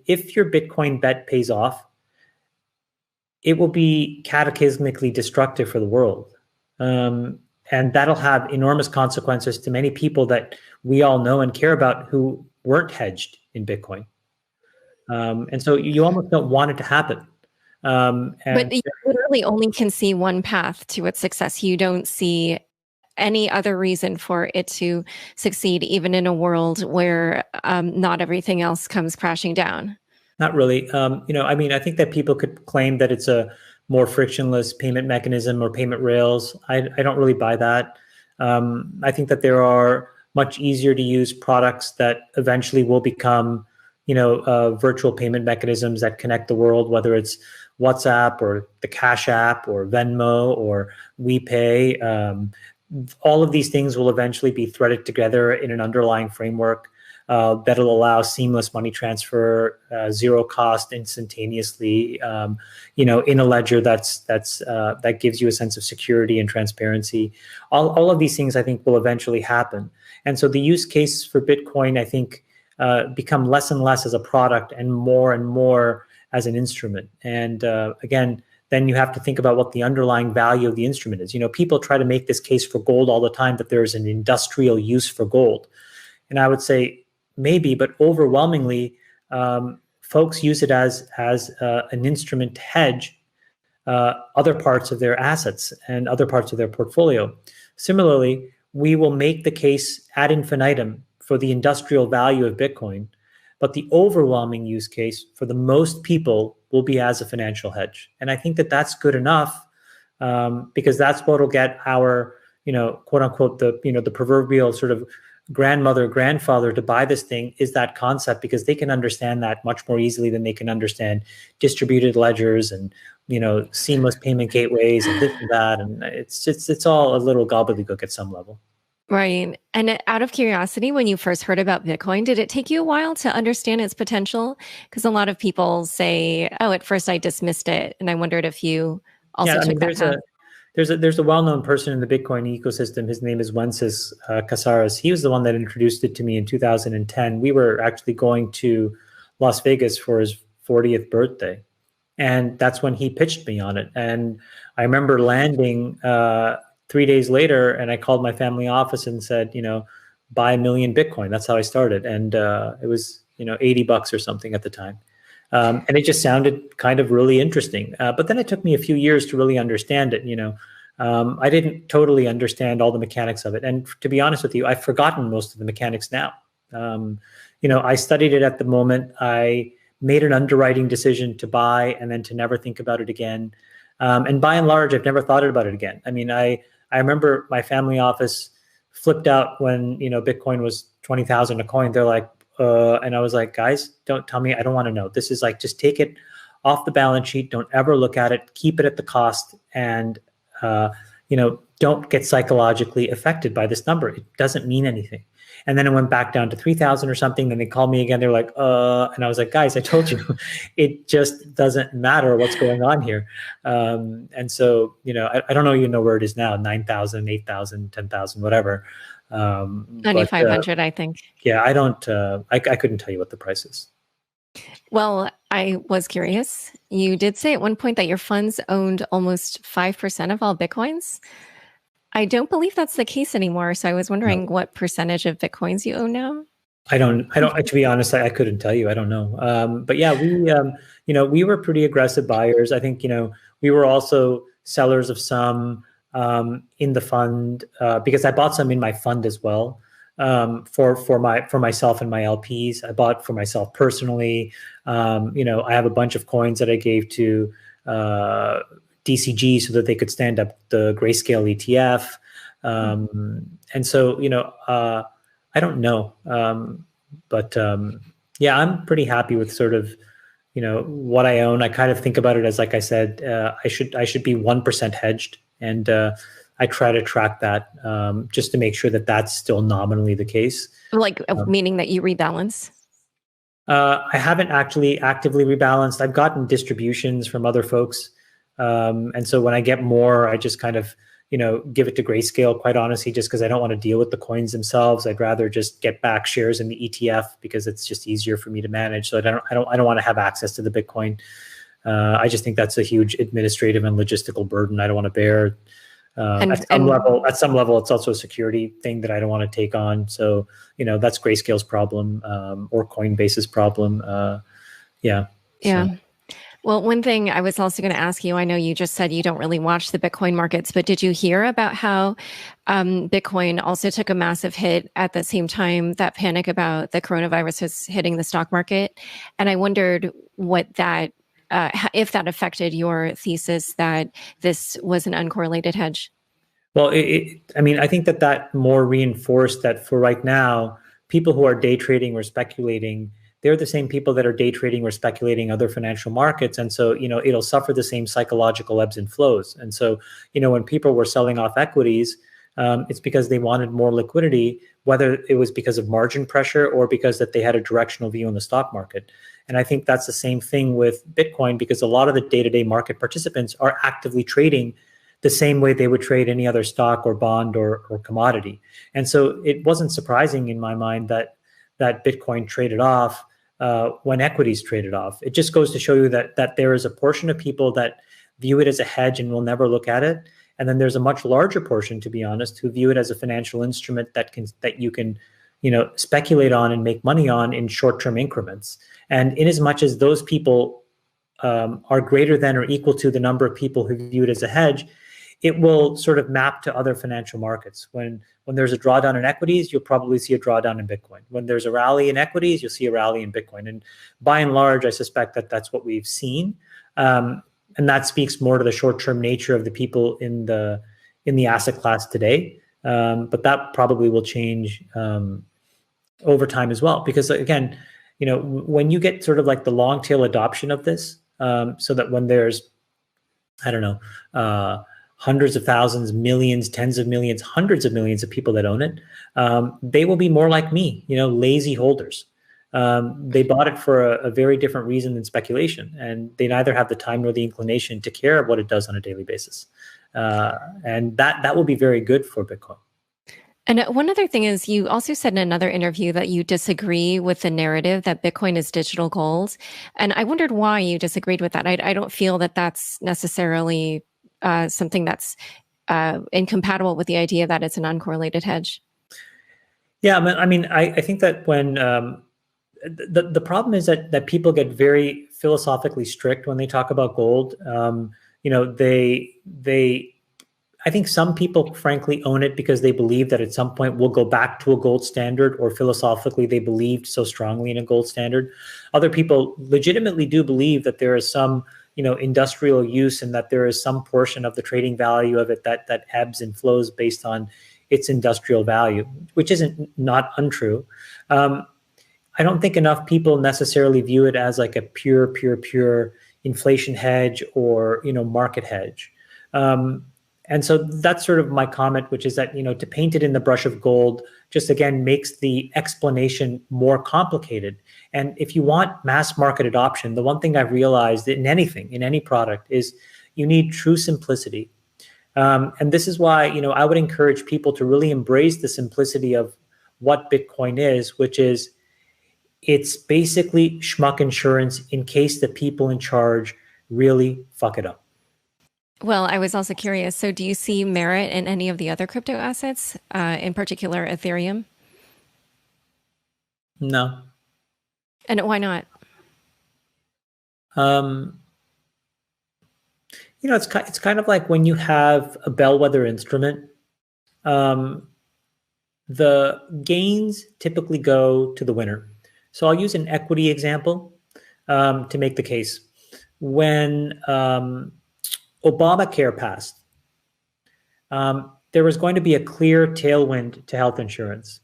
if your Bitcoin bet pays off, it will be cataclysmically destructive for the world. And that'll have enormous consequences to many people that we all know and care about who weren't hedged in Bitcoin. And so you almost don't want it to happen. But you literally only can see one path to its success. You don't see any other reason for it to succeed, even in a world where not everything else comes crashing down. Not really. I think that people could claim that it's a more frictionless payment mechanism or payment rails. I don't really buy that. I think that there are much easier to use products that eventually will become, virtual payment mechanisms that connect the world, whether it's WhatsApp or the Cash App or Venmo or WePay. All of these things will eventually be threaded together in an underlying framework that'll allow seamless money transfer, zero cost, instantaneously, in a ledger that gives you a sense of security and transparency. All of these things, I think, will eventually happen. And so the use case for Bitcoin, I think, become less and less as a product and more as an instrument. And again, then you have to think about what the underlying value of the instrument is. People try to make this case for gold all the time, that there's an industrial use for gold. And I would say maybe, but overwhelmingly, folks use it as an instrument to hedge other parts of their assets and other parts of their portfolio. Similarly, we will make the case ad infinitum for the industrial value of Bitcoin, but the overwhelming use case for the most people will be as a financial hedge. And I think that that's good enough, because that's what will get our, quote unquote, the proverbial sort of grandfather to buy this thing, is that concept, because they can understand that much more easily than they can understand distributed ledgers and, seamless payment gateways and this and that. And it's all a little gobbledygook at some level. Right. And out of curiosity, when you first heard about Bitcoin, did it take you a while to understand its potential? Because a lot of people say, oh, at first I dismissed it. And I wondered if you also took that path. There's a well-known person in the Bitcoin ecosystem. His name is Wences Casares. He was the one that introduced it to me in 2010. We were actually going to Las Vegas for his 40th birthday. And that's when he pitched me on it. And I remember landing 3 days later, and I called my family office and said, buy 1 million Bitcoin. That's how I started. And it was, $80 or something at the time. And it just sounded kind of really interesting. But then it took me a few years to really understand it. I didn't totally understand all the mechanics of it. And to be honest with you, I've forgotten most of the mechanics now. I studied it at the moment. I made an underwriting decision to buy and then to never think about it again. And by and large, I've never thought about it again. I mean, I remember my family office flipped out when, Bitcoin was 20,000 a coin. They're like, and I was like, guys, don't tell me. I don't want to know. This is like, just take it off the balance sheet. Don't ever look at it. Keep it at the cost. And, don't get psychologically affected by this number. It doesn't mean anything. And then it went back down to 3,000 or something. Then they called me again. They're like, and I was like, guys, I told you, it just doesn't matter what's going on here. And so, I don't know, where it is now, 9,000, 8,000, 10,000, whatever. 9,500, I think. Yeah, I don't, I couldn't tell you what the price is. Well, I was curious. You did say at one point that your funds owned almost 5% of all Bitcoins. I don't believe that's the case anymore. So I was wondering what percentage of Bitcoins you own now. I don't, to be honest, I couldn't tell you. I don't know. But yeah, we were pretty aggressive buyers. I think, we were also sellers of some in the fund, because I bought some in my fund as well, for myself and my LPs. I bought for myself personally. I have a bunch of coins that I gave to DCG so that they could stand up the Grayscale ETF. And so, I don't know. But yeah, I'm pretty happy with sort of, what I own. I kind of think about it as, like I said, I should be 1% hedged. And I try to track that just to make sure that that's still nominally the case. Like, meaning that you rebalance? I haven't actually actively rebalanced. I've gotten distributions from other folks. And so when I get more, I just kind of give it to Grayscale, quite honestly, just because I don't want to deal with the coins themselves. I'd rather just get back shares in the ETF because it's just easier for me to manage. So I don't want to have access to the Bitcoin. I just think that's a huge administrative and logistical burden I don't want to bear. At some level, it's also a security thing that I don't want to take on. So, that's Grayscale's problem, or Coinbase's problem. Yeah. Yeah. Well, one thing I was also going to ask you, I know you just said you don't really watch the Bitcoin markets, but did you hear about how Bitcoin also took a massive hit at the same time that panic about the coronavirus was hitting the stock market? And I wondered what that, if that affected your thesis that this was an uncorrelated hedge. Well, I think that more reinforced that for right now, people who are day trading or speculating, they're the same people that are day trading or speculating other financial markets. And so, it'll suffer the same psychological ebbs and flows. And so, when people were selling off equities, it's because they wanted more liquidity, whether it was because of margin pressure or because that they had a directional view in the stock market. And I think that's the same thing with Bitcoin, because a lot of the day-to-day market participants are actively trading the same way they would trade any other stock or bond or commodity. And so it wasn't surprising in my mind that Bitcoin traded off when equities traded off. It just goes to show you that there is a portion of people that view it as a hedge and will never look at it. And then there's a much larger portion, to be honest, who view it as a financial instrument that you can speculate on and make money on in short-term increments. And in as much as those people are greater than or equal to the number of people who view it as a hedge, it will sort of map to other financial markets. When there's a drawdown in equities, you'll probably see a drawdown in Bitcoin. When there's a rally in equities, you'll see a rally in Bitcoin. And by and large, I suspect that that's what we've seen. And that speaks more to the short-term nature of the people in the asset class today. But that probably will change over time as well. Because again, when you get sort of like the long tail adoption of this, so that when there's, I don't know, hundreds of thousands, millions, tens of millions, hundreds of millions of people that own it, they will be more like me, lazy holders. They bought it for a very different reason than speculation, and they neither have the time nor the inclination to care what it does on a daily basis. And that will be very good for Bitcoin. And one other thing is, you also said in another interview that you disagree with the narrative that Bitcoin is digital gold. And I wondered why you disagreed with that. I don't feel that that's necessarily something that's incompatible with the idea that it's an uncorrelated hedge. Yeah, I think that when the problem is that people get very philosophically strict when they talk about gold. I think some people frankly own it because they believe that at some point we'll go back to a gold standard, or philosophically they believed so strongly in a gold standard. Other people legitimately do believe that there is some industrial use, and that there is some portion of the trading value of it that ebbs and flows based on its industrial value, which isn't not untrue. I don't think enough people necessarily view it as like a pure inflation hedge or market hedge. And so that's sort of my comment, which is that, to paint it in the brush of gold just again makes the explanation more complicated. And if you want mass market adoption, the one thing I've realized in anything, in any product, is you need true simplicity. And this is why, I would encourage people to really embrace the simplicity of what Bitcoin is, which is it's basically schmuck insurance in case the people in charge really fuck it up. Well, I was also curious. So do you see merit in any of the other crypto assets, in particular Ethereum? No. And why not? It's kind of like when you have a bellwether instrument, the gains typically go to the winner. So I'll use an equity example to make the case. When Obamacare passed, there was going to be a clear tailwind to health insurance.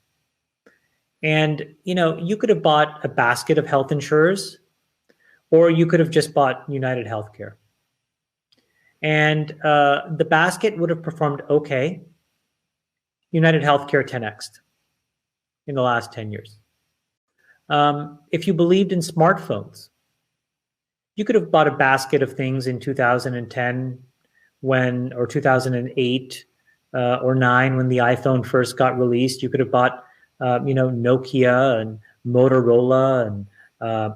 And, you could have bought a basket of health insurers, or you could have just bought United Healthcare. And the basket would have performed okay. United Healthcare 10x'd in the last 10 years. If you believed in smartphones, you could have bought a basket of things in 2010 or 2008 or 9 when the iPhone first got released. You could have bought, Nokia and Motorola and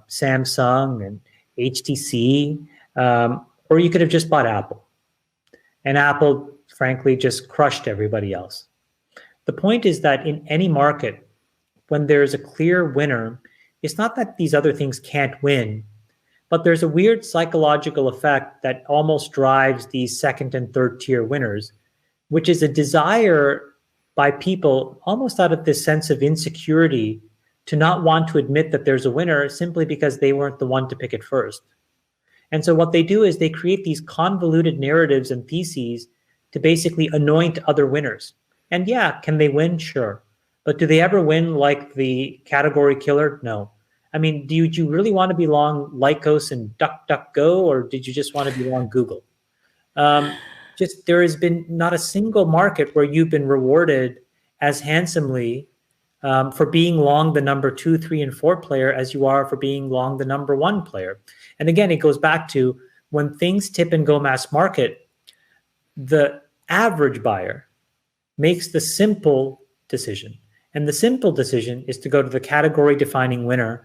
Samsung and HTC, or you could have just bought Apple. And Apple, frankly, just crushed everybody else. The point is that in any market, when there's a clear winner, it's not that these other things can't win, but there's a weird psychological effect that almost drives these second and third tier winners, which is a desire by people almost out of this sense of insecurity to not want to admit that there's a winner simply because they weren't the one to pick it first. And so what they do is they create these convoluted narratives and theses to basically anoint other winners. And yeah, can they win? Sure. But do they ever win like the category killer? No. I mean, do you really want to be long Lycos and DuckDuckGo, or did you just want to be long Google? Just there has been not a single market where you've been rewarded as handsomely for being long the number 2, 3, and 4 player as you are for being long the number 1 player. And again, it goes back to when things tip and go mass market, the average buyer makes the simple decision. And the simple decision is to go to the category defining winner